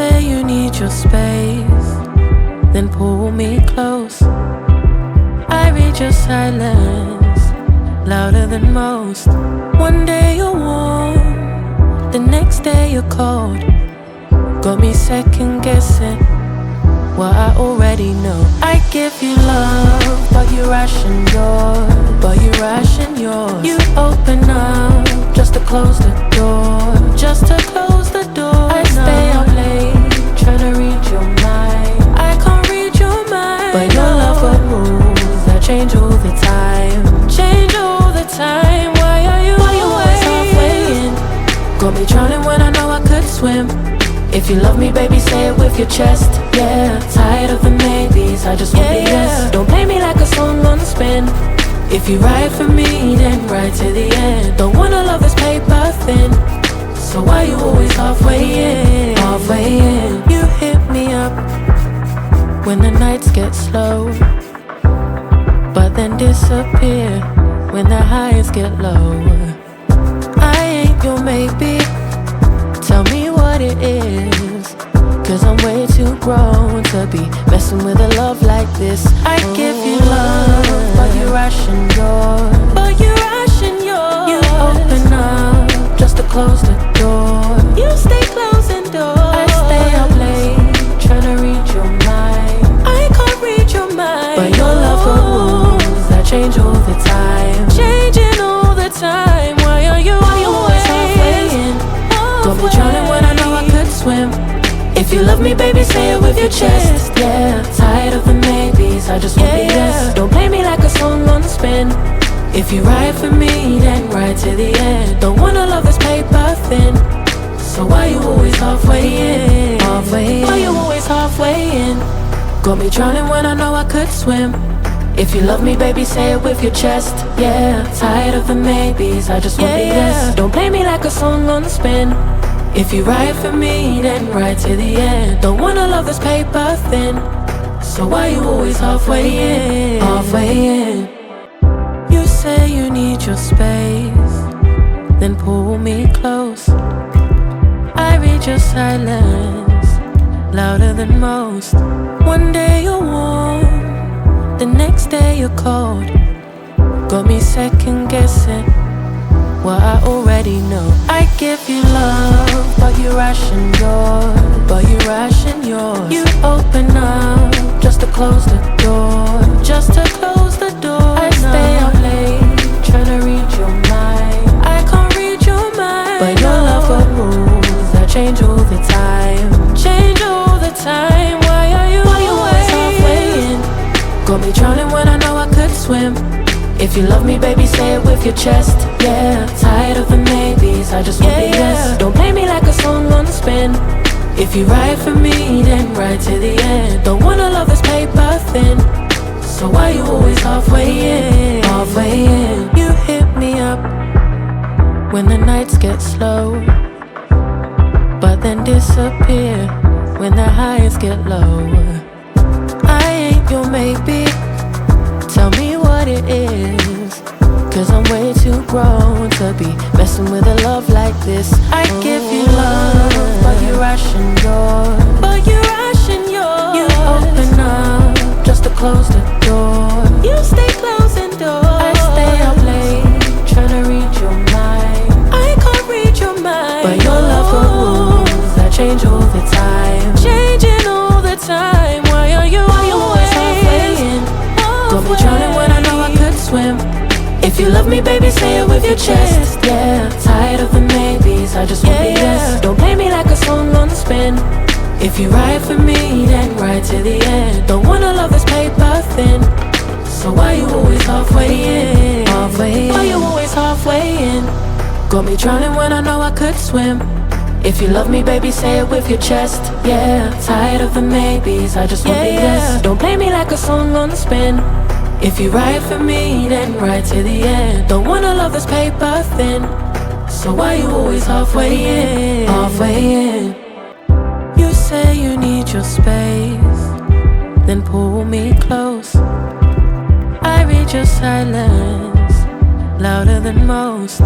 say you need your space, then pull me close. I read your silence, louder than most. One day you're warm, the next day you're cold. Got me second guessing what I already know. I give you love, but you ration yours. You open up just to close the door. Just to close the door. I stay up late, tryna read your mind. I can't read your mind, but your love got rules that change all the time. Change all the time. Why are you always halfway in? Got me drowning when I know I could swim. If you love me, baby, say it with your chest. Yeah, tired of the maybes, I just want the yes. Don't play me like a song on spin. If you ride for me, then ride to the end. Don't wanna love this paper thin, so why you always halfway in? Halfway in. You hit me up when the nights get slow, but then disappear when the highs get low. I ain't your maybe, tell me what it is, 'cause I'm way too grown to be messing with a love like this. I give you love, but you ration yours. You open up just to close the door. You stay closing doors. I stay up late, tryna read your mind. I can't read your mind, but your love got rules that change all the time. Changing all the time. Why are you always halfway in? Got me drowning when I know I could swim. If you love me, baby, say it with your chest. Yeah, tired of the maybes, I just want the yes. Don't play me like a song on spin. If you ride for me, then ride to the end. Don't wanna love this paper thin, so why you always halfway in? Halfway in. Why you always halfway in? Got me drowning when I know I could swim. If you love me, baby, say it with your chest. Yeah, tired of the maybes, I just want the yes. Don't play me like a song on spin. If you ride for me, then ride to the end. Don't wanna love this paper thin, so why you always halfway in? Halfway in. You say you need your space, then pull me close. I read your silence, louder than most. One day you're warm, the next day you're cold. Got me second guessing what I already know. I give you love, but you ration yours. You open up just to close the door. Just to close the door. I stay up late, tryna read your mind. I can't read your mind, but your love got rules that change all the time. Change all the time. Why are you always halfway in? Got me drowning when I know I could swim. If you love me, baby, say it with your chest. Yeah, tired of the maybes, I just want the yes. Don't play me like a song on spin. If you ride for me, then ride to the end. Don't wanna love this paper thin, so why you always halfway in? Halfway in. You hit me up when the nights get slow, but then disappear when the highs get low. I ain't your maybe, tell me what it is, 'cause I'm way too grown to be messing with a love like this. I give you love, but you ration yours. You open up just to close the door. You stay closing doors. I stay up late, tryna read your mind. I can't read your mind, but your love got rules that change all the time. Changing all the time. Why are you always halfway in? Got me drowning when I know I could swim. If you love me, baby, say it with your chest. Yeah, tired of the maybes, I just want the yes. Don't play me like a song on spin. If you ride for me, then ride to the end. Don't wanna love this paper thin, so why you always halfway in? Halfway in. Why you always halfway in? Got me drowning when I know I could swim. If you love me, baby, say it with your chest. Yeah, tired of the maybes, I just want the yes. Don't play me like a song on spin. If you ride for me, then ride to the end. Don't wanna love this paper thin, so why you always halfway in? Halfway in. You say you need your space, then pull me close. I read your silence, louder than most.